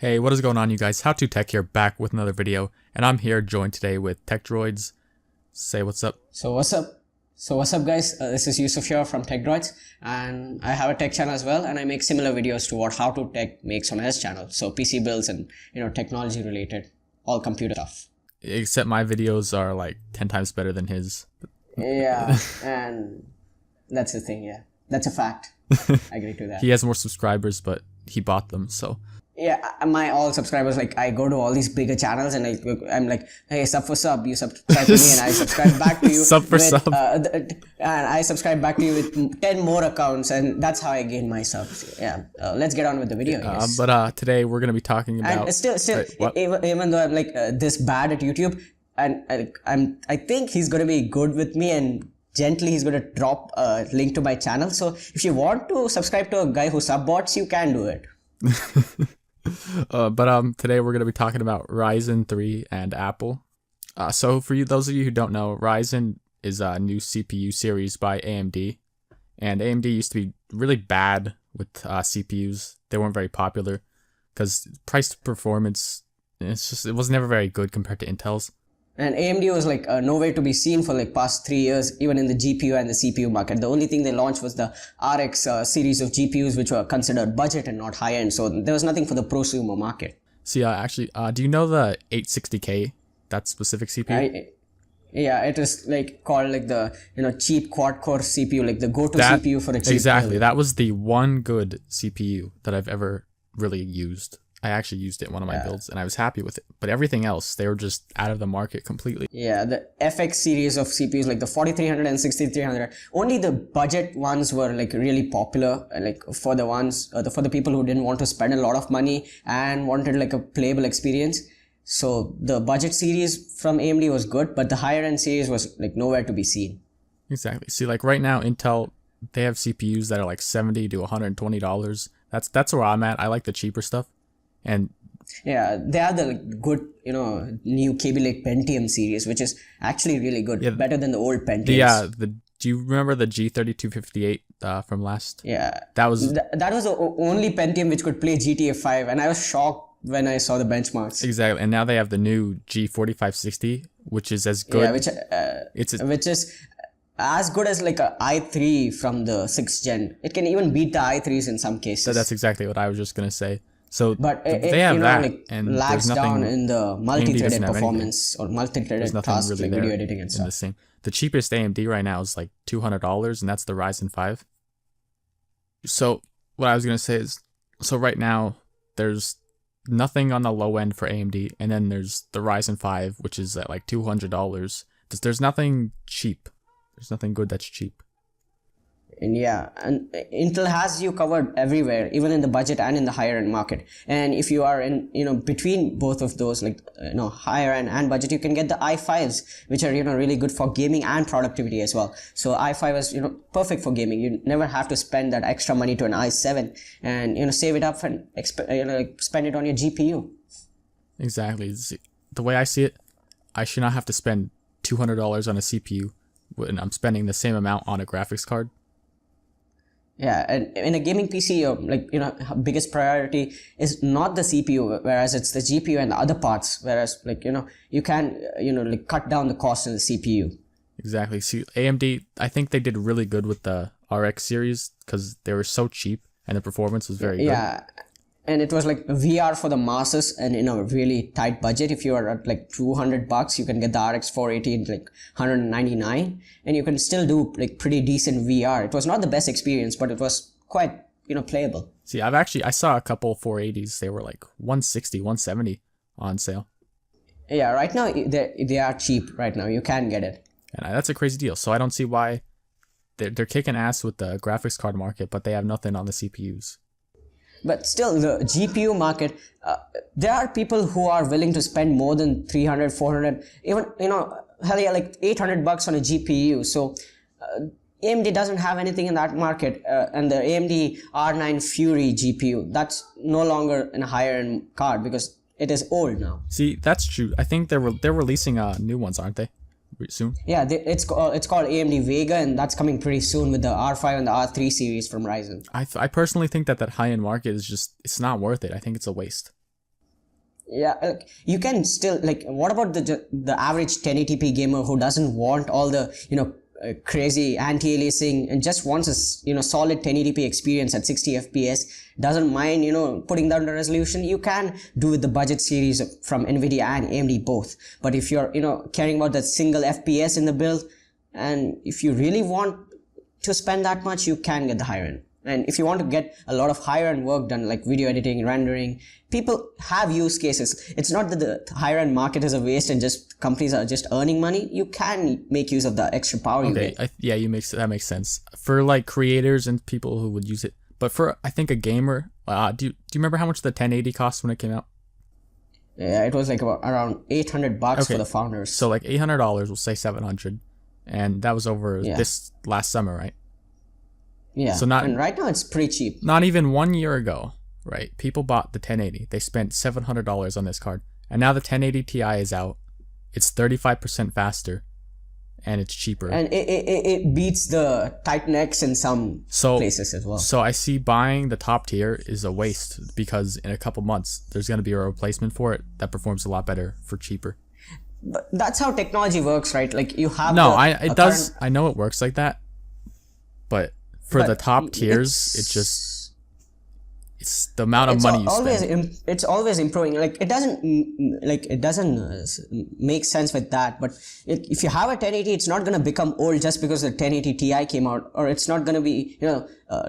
Hey, what is going on, you guys? How2Tech here, back with another video, and I'm here joined today with Tech Droids. Say what's up. So what's up guys, this is Yusuf here from Tech Droids, and I have a tech channel as well, and I make similar videos to what How2Tech makes on his channel. So PC builds and technology related, all computer stuff. Except my videos are like 10 times better than his. Yeah, and that's the thing, yeah. That's a fact. I agree to that. He has more subscribers, but he bought them, so. Yeah, my all subscribers, like I go to all these bigger channels and I'm like, hey, sub for sub, you subscribe to me and I subscribe back to you. Sub for sub. And I subscribe back to you with 10 more accounts, and that's how I gain my subs. Yeah, let's get on with the video. But today we're going to be talking about... And still, Wait, even though I'm like this bad at YouTube, and I think he's going to be good with me, and gently he's going to drop a link to my channel. So if you want to subscribe to a guy who sub bots, you can do it. Today we're going to be talking about Ryzen 3 and Apple. So for those of you who don't know, Ryzen is a new CPU series by AMD, and AMD used to be really bad with CPUs. They weren't very popular because price to performance, it was never very good compared to Intel's. And AMD was like nowhere to be seen for like past 3 years, even in the GPU and the CPU market. The only thing they launched was the RX series of GPUs, which were considered budget and not high end. So there was nothing for the prosumer market. See, actually, do you know the 860K, that specific CPU? Yeah, it is like called like the cheap quad core CPU, like the go-to CPU for a cheap Exactly, build. that was the one good CPU that I've ever really used. I actually used it in one of my builds and I was happy with it. But everything else, they were just out of the market completely. Yeah, the FX series of CPUs like the 4300 and 6300, only the budget ones were like really popular, like for the ones, for the people who didn't want to spend a lot of money and wanted like a playable experience. So the budget series from AMD was good, but the higher end series was like nowhere to be seen. Exactly. See, like right now, Intel, they have CPUs that are like $70 to $120. That's where I'm at. I like the cheaper stuff. And yeah, they are the good, new Kaby Lake Pentium series, which is actually really good, better than the old Pentiums. Do you remember the G3258 from last? Yeah, that was the only Pentium which could play GTA 5, and I was shocked when I saw the benchmarks. Exactly, and now they have the new G4560, which is as good. Yeah, which is as good as like a i3 from the 6th gen. It can even beat the i3s in some cases. That's exactly what I was just gonna say. So but they have that, like, and lags down in the multi-threaded performance anything. Or multi-threaded tasks really like video editing and stuff. The cheapest AMD right now is like $200, and that's the Ryzen 5. So what I was gonna say is, so right now there's nothing on the low end for AMD, and then there's the Ryzen 5, which is at like $200. There's nothing cheap. There's nothing good that's cheap. And yeah, and Intel has you covered everywhere, even in the budget and in the higher end market. And if you are in, between both of those, like, higher end and budget, you can get the i5s, which are, really good for gaming and productivity as well. So i5 is, perfect for gaming. You never have to spend that extra money to an i7 and, save it up and, spend it on your GPU. Exactly. The way I see it, I should not have to spend $200 on a CPU when I'm spending the same amount on a graphics card. Yeah, and in a gaming PC, biggest priority is not the CPU, whereas it's the GPU and the other parts. Whereas, you can, cut down the cost in the CPU. Exactly. See, AMD, I think they did really good with the RX series because they were so cheap and the performance was very good. Yeah, and it was like VR for the masses and in a really tight budget. If you are at like $200, you can get the RX 480 in like $199, and you can still do like pretty decent VR. It was not the best experience, but it was quite, playable. See, I saw a couple 480s. They were like $160, $170 on sale. Yeah, right now they are cheap right now. You can get it. And that's a crazy deal. So I don't see why they're kicking ass with the graphics card market, but they have nothing on the CPUs. But still, the GPU market, there are people who are willing to spend more than 300, 400, even, hell yeah, like $800 on a GPU. So AMD doesn't have anything in that market. And the AMD R9 Fury GPU, that's no longer in a higher end card because it is old now. See, that's true. I think they're releasing new ones, aren't they? Soon? Yeah, it's called AMD Vega, and that's coming pretty soon with the R5 and the R3 series from Ryzen. I personally think that high-end market is it's not worth it. I think it's a waste. Yeah, like, you can still, like, what about the average 1080p gamer who doesn't want all the, crazy anti-aliasing and just wants a solid 1080p experience at 60 fps, doesn't mind putting down the resolution? You can do with the budget series from Nvidia and AMD both. But if you're caring about that single fps in the build, and if you really want to spend that much, you can get the higher end. And if you want to get a lot of higher end work done, like video editing, rendering, people have use cases. It's not that the higher end market is a waste and just companies are just earning money. You can make use of the extra power you get. That makes sense for like creators and people who would use it. But for, I think, a gamer, do you remember how much the 1080 cost when it came out? Yeah, it was like around $800 for the founders. So like $800, we'll say $700, and that was over this last summer, right? Yeah, so and right now it's pretty cheap. Not even 1 year ago, right? People bought the 1080. They spent $700 on this card. And now the 1080 Ti is out. It's 35% faster, and it's cheaper. And it beats the Titan X in some places as well. So I see buying the top tier is a waste, because in a couple months, there's going to be a replacement for it that performs a lot better for cheaper. But that's how technology works, right? Like, you have I know it works like that, but for the top tiers, it's the amount of money you spend. It's always improving. Like, it doesn't make sense with that. But if you have a 1080, it's not gonna become old just because the 1080 Ti came out, or it's not gonna be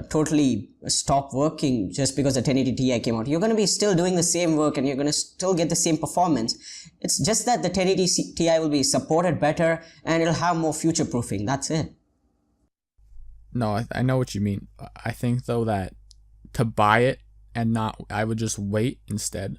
totally stop working just because the 1080 Ti came out. You're gonna be still doing the same work, and you're gonna still get the same performance. It's just that the 1080 Ti will be supported better, and it'll have more future proofing. That's it. No, I know what you mean. I think, though, that to buy it and I would just wait instead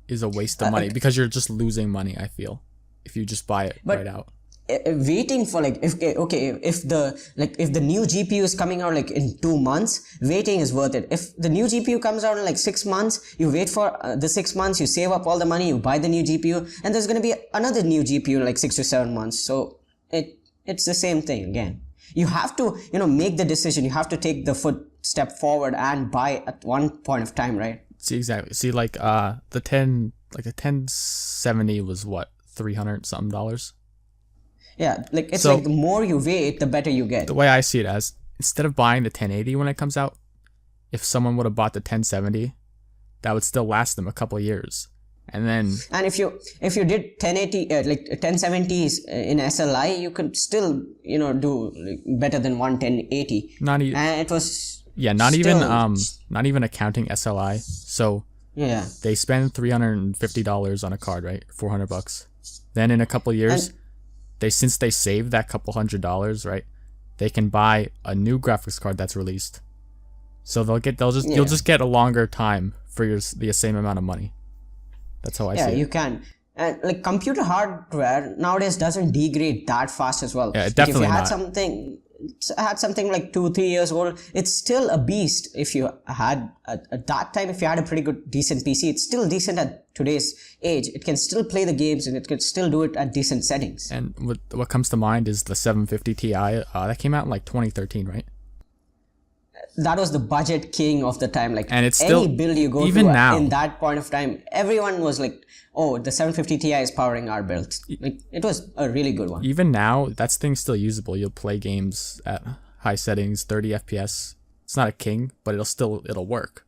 is a waste of money, because you're just losing money, I feel, if you just buy it right out. Waiting for, like, if the new GPU is coming out like in 2 months, waiting is worth it. If the new GPU comes out in like 6 months, you wait for the 6 months, you save up all the money, you buy the new GPU, and there's going to be another new GPU in like 6 to 7 months. So it's the same thing again. You have to, make the decision. You have to take the step forward and buy at one point of time, right? See, exactly. See, like the 1070 was what, $300 something? Yeah, like it's like the more you wait, the better you get. The way I see it as, instead of buying the 1080 when it comes out, if someone would have bought the 1070, that would still last them a couple of years. And if you did 1080 like 1070s in SLI, you could still do better than 1080. Not even. And it was not even accounting SLI. So they spend $350 on a card, right? $400. Then in a couple of years, since they saved that couple $100, right? They can buy a new graphics card that's released. So you'll just get a longer time for the same amount of money. That's how I see it. Yeah, you can. And like computer hardware nowadays doesn't degrade that fast as well. Yeah, definitely if you had something like 2-3 years old, it's still a beast. If you had at that time, if you had a pretty good decent PC, it's still decent at today's age. It can still play the games, and it can still do it at decent settings. And what comes to mind is the 750 Ti that came out in like 2013, right? That was the budget king of the time. Like, and it's still, any build you go even to now, in that point of time, everyone was like, oh, the 750 Ti is powering our build. Like, it was a really good one. Even now, that thing's still usable. You'll play games at high settings, 30 FPS. It's not a king, but it'll work.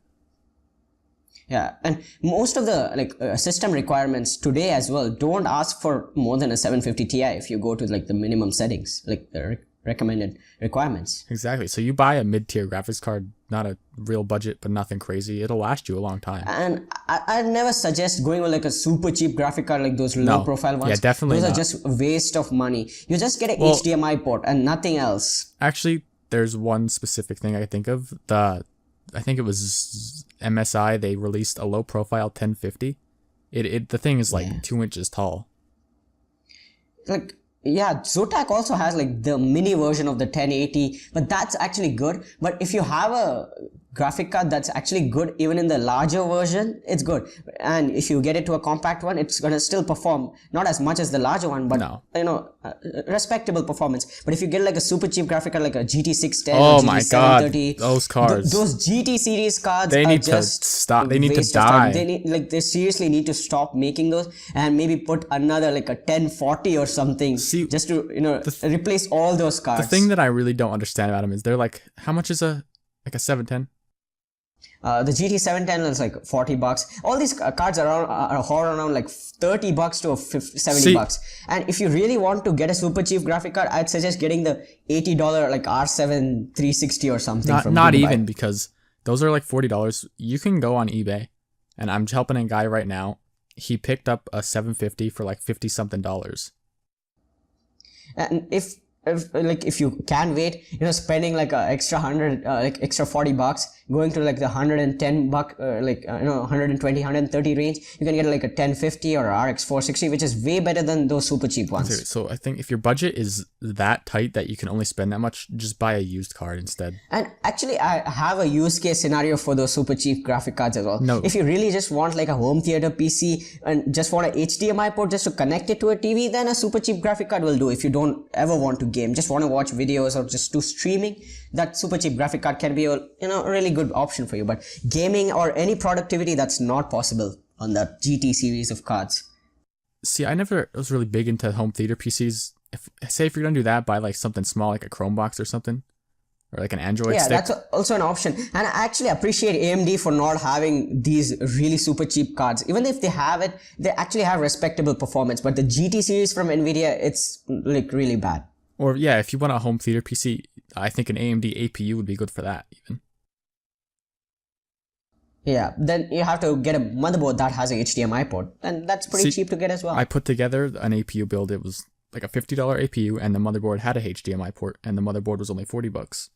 Yeah, and most of the system requirements today as well don't ask for more than a 750 Ti if you go to like the minimum settings, like the recommended requirements. Exactly. So you buy a mid-tier graphics card, not a real budget, but nothing crazy. It'll last you a long time. And I'd never suggest going with like a super cheap graphic card, like those low-profile ones. Yeah, definitely Those not. are just a waste of money. You just get an HDMI port and nothing else. Actually, there's one specific thing I think of. I think it was MSI. They released a low-profile 1050. The thing is like 2 inches tall. Like, yeah, Zotac also has like the mini version of the 1080, but that's actually good. But if you have a graphic card that's actually good even in the larger version, it's good. And if you get it to a compact one, it's gonna still perform not as much as the larger one, but respectable performance. But if you get like a super cheap graphic card like a GT 610 or GT 730, those cards, those GT series cards, they need to stop. They need to die. They seriously need to stop making those and maybe put another like a 1040 or something, just to replace all those cards. The thing that I really don't understand about them is they're like, how much is a 710? The GT 710 is like $40. All these cards are around like $30 to $70. And if you really want to get a super cheap graphic card, I'd suggest getting the $80 like R7 360 or something. Not even, because those are like $40. You can go on eBay, and I'm helping a guy right now. He picked up a 750 for like $50 something. And if you can wait, spending like a extra extra $40, going to like the $110 120 130 range, you can get like a 1050 or RX 460, which is way better than those super cheap ones. So I think if your budget is that tight that you can only spend that much, just buy a used card instead. And actually, I have a use case scenario for those super cheap graphic cards as well. No. If you really just want like a home theater PC and just want a HDMI port just to connect it to a TV, then a super cheap graphic card will do. If you don't ever want to game, just want to watch videos or just do streaming, that super cheap graphic card can be a really good option for you. But gaming or any productivity, that's not possible on the GT series of cards. See, I never was really big into home theater PCs. If you're gonna do that, buy like something small, like a Chromebox or something, or like an Android stick. Yeah, that's also an option. And I actually appreciate AMD for not having these really super cheap cards. Even if they have it, they actually have respectable performance. But the GT series from Nvidia, it's like really bad. Or yeah, if you want a home theater PC, I think an AMD APU would be good for that even. Yeah, then you have to get a motherboard that has a HDMI port, and that's pretty cheap to get as well. I put together an APU build. It was like a $50 APU, and the motherboard had a HDMI port, and the motherboard was only $40.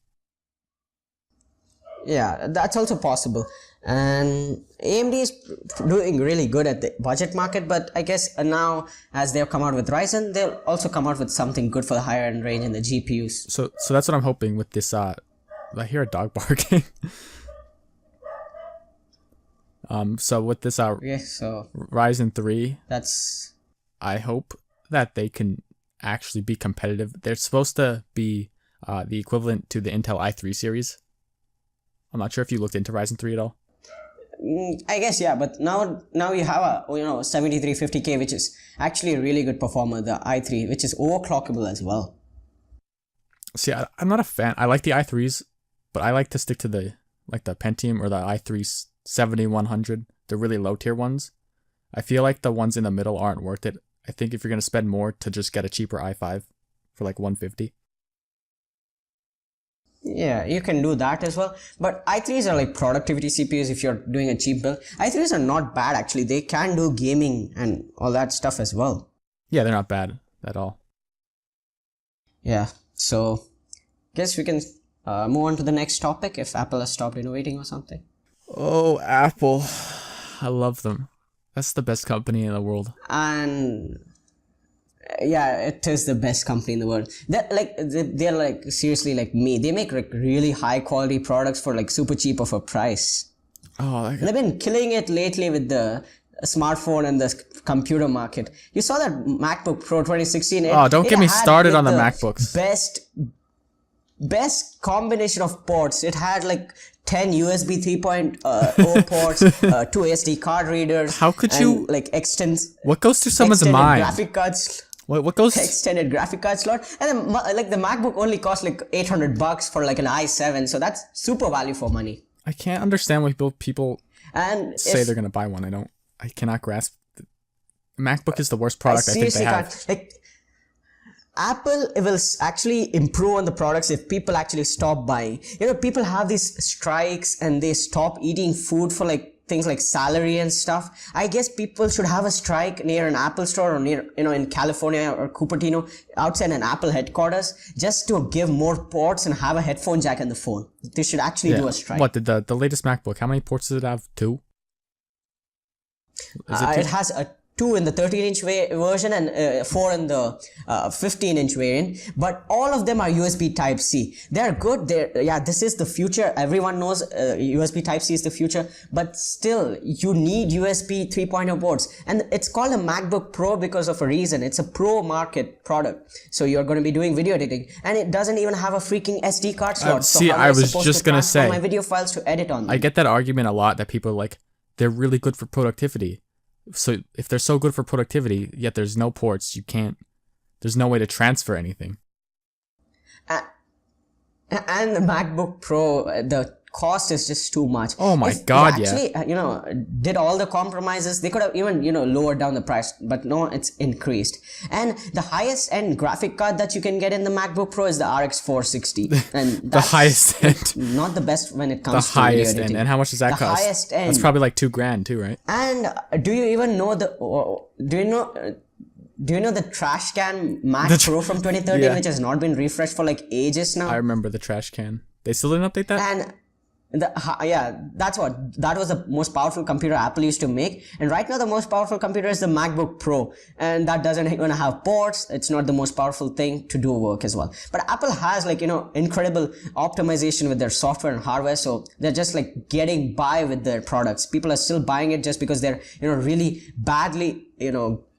Yeah, that's also possible. And AMD is doing really good at the budget market, but I guess now as they've come out with Ryzen, they'll also come out with something good for the higher end range in the GPUs. So that's what I'm hoping with this. I hear a dog barking. So with this Ryzen 3, I hope that they can actually be competitive. They're supposed to be the equivalent to the Intel i3 series. I'm not sure if you looked into Ryzen 3 at all. I guess, yeah, but now you have a 7350K, which is actually a really good performer, the i3, which is overclockable as well. See, I'm not a fan. I like the i3s, but I like to stick to the Pentium or the i3 7100, the really low tier ones. I feel like the ones in the middle aren't worth it. I think if you're going to spend more, to just get a cheaper i5 for like $150. Yeah, you can do that as well. But i3s are like productivity CPUs if you're doing a cheap build. i3s are not bad actually. They can do gaming and all that stuff as well. Yeah, they're not bad at all. Yeah, so guess we can move on to the next topic if Apple has stopped innovating or something. Oh, Apple. I love them. That's the best company in the world. And yeah, it is the best company in the world. They're like seriously like me. They make like really high quality products for like super cheap of a price. Oh, they've been killing it lately with the smartphone and the computer market. You saw that MacBook Pro 2016. Don't get me started on the MacBooks. Best combination of ports. It had like 10 USB 3.0 ports, 2 SD card readers. How could you like what goes through someone's mind? Graphic cards. What goes extended graphic card slot, and then like the MacBook only costs like $800 for like an i7, so that's super value for money. I can't understand why people say they're gonna buy one. I cannot grasp. MacBook is the worst product I think they have. Apple will actually improve on the products if people actually stop buying. People have these strikes and they stop eating food for like things like salary and stuff. I guess people should have a strike near an Apple store or near, in California or Cupertino outside an Apple headquarters just to give more ports and have a headphone jack in the phone. They should actually do a strike. What did the latest MacBook? How many ports does it have? 2? It has 2 in the 13-inch version and 4 in the 15-inch variant, but all of them are USB Type-C. They're good. This is the future. Everyone knows USB Type-C is the future, but still you need USB 3.0 ports, and it's called a MacBook Pro because of a reason. It's a pro market product, so you're going to be doing video editing, and it doesn't even have a freaking SD card slot. See, I was just gonna say, my video files to edit on them? I get that argument a lot, that people are like, they're really good for productivity. So if they're so good for productivity, yet there's no ports, there's no way to transfer anything. And the MacBook Pro, the cost is just too much. Oh my God, actually, did all the compromises, they could have even, lowered down the price, but no, it's increased. And the highest end graphic card that you can get in the MacBook Pro is the RX 460. And the highest end. Not the best when it comes the to highest video editing. end. And how much does that cost? The highest end. That's probably like $2,000 too, right? And do you even know do you know the trash can Mac Pro from 2013, which has not been refreshed for like ages now? I remember the trash can. They still didn't update that? And that was the most powerful computer Apple used to make, and right now the most powerful computer is the MacBook Pro, and that doesn't gonna have ports. It's not the most powerful thing to do work as well. But Apple has incredible optimization with their software and hardware, so they're just like getting by with their products. People are still buying it just because they're really badly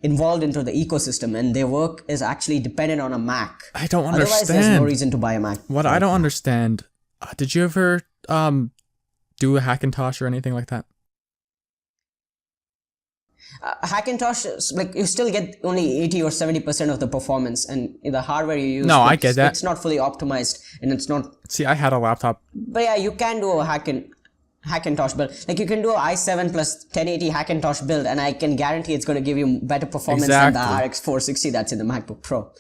involved into the ecosystem, and their work is actually dependent on a Mac. I don't understand. Otherwise, there's no reason to buy a Mac. What I don't understand, did you ever do a Hackintosh or anything like that? Hackintosh, you still get only 80 or 70% of the performance, and the hardware you use. No, I get that. It's not fully optimized, and it's not. See, I had a laptop. But yeah, you can do a Hackintosh build. You can do an i7 plus 1080 Hackintosh build, and I can guarantee it's going to give you better performance than the RX 460 that's in the MacBook Pro.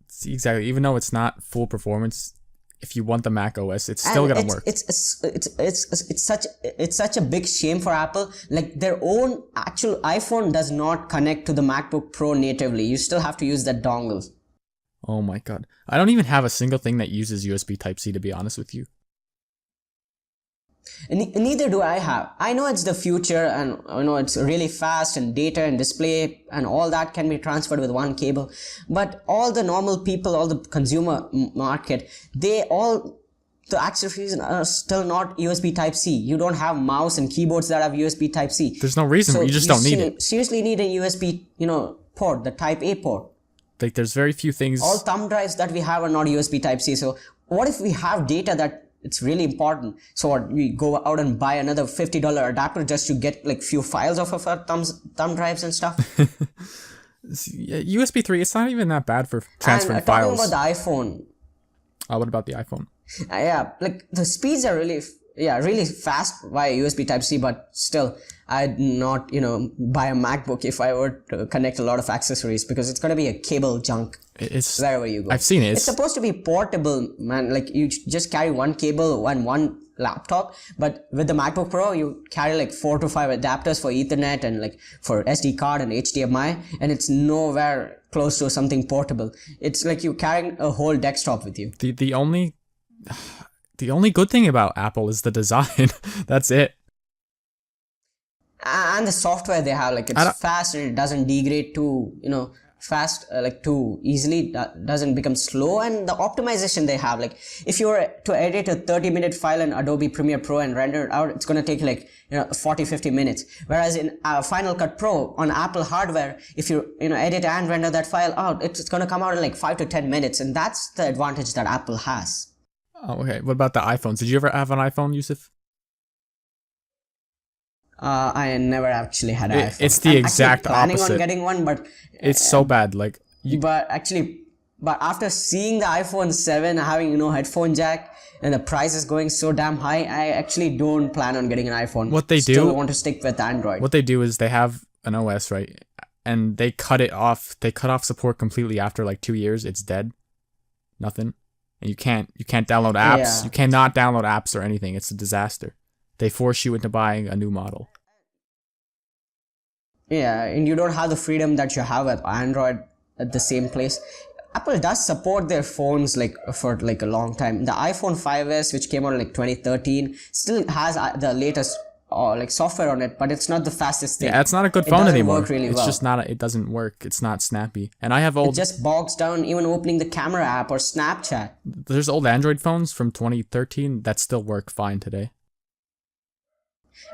See, exactly. Even though it's not full performance, if you want the Mac OS, it's still gonna work. It's such a big shame for Apple. Their own actual iPhone does not connect to the MacBook Pro natively. You still have to use that dongle. Oh my God. I don't even have a single thing that uses USB Type-C, to be honest with you. Neither do I have. I know it's the future, and I know it's really fast, and data and display and all that can be transferred with one cable. But all the normal people, all the consumer market, the accessories are still not USB Type-C. You don't have mouse and keyboards that have USB Type-C. There's no reason. So you just don't need it. Seriously need a USB, port, the Type A port. There's very few things. All thumb drives that we have are not USB Type-C. So what if we have data that it's really important? So we go out and buy another $50 adapter just to get few files off of our thumb drives and stuff. USB 3, it's not even that bad for transferring files. Talking about the iPhone. What about the iPhone? The speeds are really fast via USB Type-C, but still, I'd not, buy a MacBook if I were to connect a lot of accessories, because it's going to be a cable junk wherever you go. I've seen it. It's supposed to be portable, man. You just carry one cable and one laptop, but with the MacBook Pro, you carry 4 to 5 adapters for Ethernet and for SD card and HDMI, and it's nowhere close to something portable. It's like you're carrying a whole desktop with you. The only good thing about Apple is the design. That's it. And the software they have, it's fast, and it doesn't degrade too, fast, too easily, doesn't become slow. And the optimization they have, if you were to edit a 30-minute file in Adobe Premiere Pro and render it out, it's going to take 40-50 minutes. Whereas in Final Cut Pro on Apple hardware, if you edit and render that file out, it's going to come out in 5 to 10 minutes. And that's the advantage that Apple has. Oh, okay. What about the iPhones? Did you ever have an iPhone, Yusuf? I never actually had an iPhone. It's the exact opposite. I'm planning on getting one, but it's so bad. But after seeing the iPhone 7 having headphone jack, and the price is going so damn high, I actually don't plan on getting an iPhone. What they Still want to stick with Android. What they do is they have an OS, right, and they cut it off. They cut off support completely after 2 years. It's dead. Nothing. And you can't download apps. Yeah. You cannot download apps or anything. It's a disaster. They force you into buying a new model. Yeah, and you don't have the freedom that you have with Android at the same place. Apple does support their phones for a long time. The iPhone 5S, which came out in 2013, still has the latest or like software on it, but it's not the fastest thing. Yeah, it's not a good It phone doesn't anymore. work really It's well. just not. It doesn't work. It's not snappy. And I have It old. just bogs down even opening the camera app or Snapchat. There's old Android phones from 2013 that still work fine today.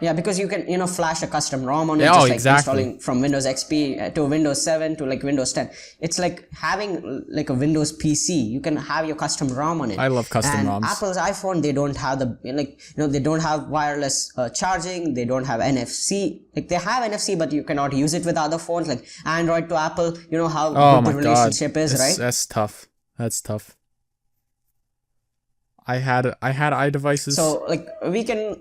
Yeah, because you can, flash a custom ROM on it, Yeah, just oh, like exactly. installing from Windows XP to Windows 7 to like Windows 10. It's like having like a Windows PC. You can have your custom ROM on it. I love custom and ROMs. Apple's iPhone, they don't have they don't have wireless charging. They don't have NFC. Like they have NFC, but you cannot use it with other phones. Like Android to Apple, you know how Oh good my the relationship is, right? That's tough. That's tough. I had iDevices. So like we can,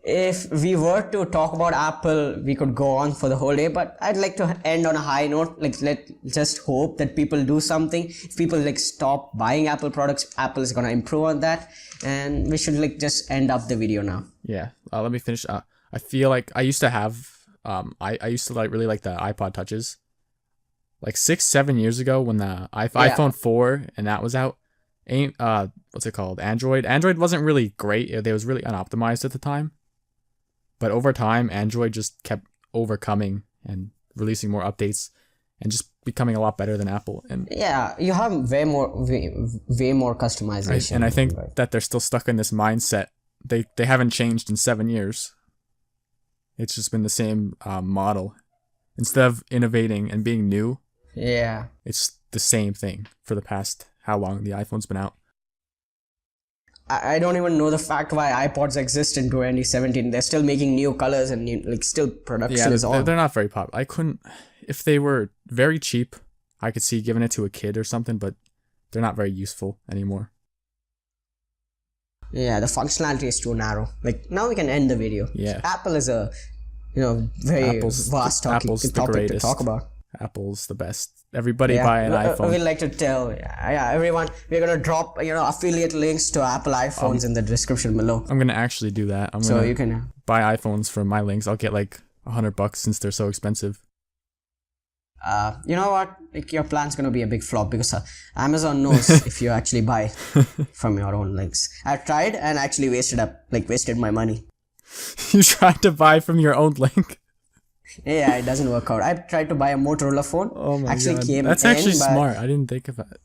if we were to talk about Apple, we could go on for the whole day, but I'd like to end on a high note. Like, let's just hope that people do something. If people like stop buying Apple products, Apple is gonna improve on that, and we should like just end up the video now. Yeah. Let me finish. I feel like I used to have. I used to really like the iPod touches. Like 6-7 years ago, when the iPhone 4 and that was out. What's it called? Android wasn't really great. It was really unoptimized at the time. But over time, Android just kept overcoming and releasing more updates and just becoming a lot better than Apple. And yeah, you have way more customization. And I think that they're still stuck in this mindset. They haven't changed in 7 years. It's just been the same model. Instead of innovating and being new, yeah, it's the same thing for the past how long the iPhone's been out. I don't even know the fact why iPods exist in 2017. They're still making new colors and still production is on. They're not very popular. I couldn't, if they were very cheap, I could see giving it to a kid or something, but they're not very useful anymore. Yeah, the functionality is too narrow. Like now we can end the video. Yeah. Apple is a very vast topic to talk about. Apple's the best. Everybody buy an iPhone. We'd like to tell everyone, we're gonna drop affiliate links to Apple iPhones in the description below. I'm gonna actually do that. You can buy iPhones from my links. I'll get like $100 since they're so expensive. You know what? Like your plan's gonna be a big flop because Amazon knows if you actually buy from your own links. I tried and actually wasted my money. You tried to buy from your own link? Yeah, it doesn't work out. I tried to buy a Motorola phone. Oh my god. Came That's actually smart. I didn't think of that.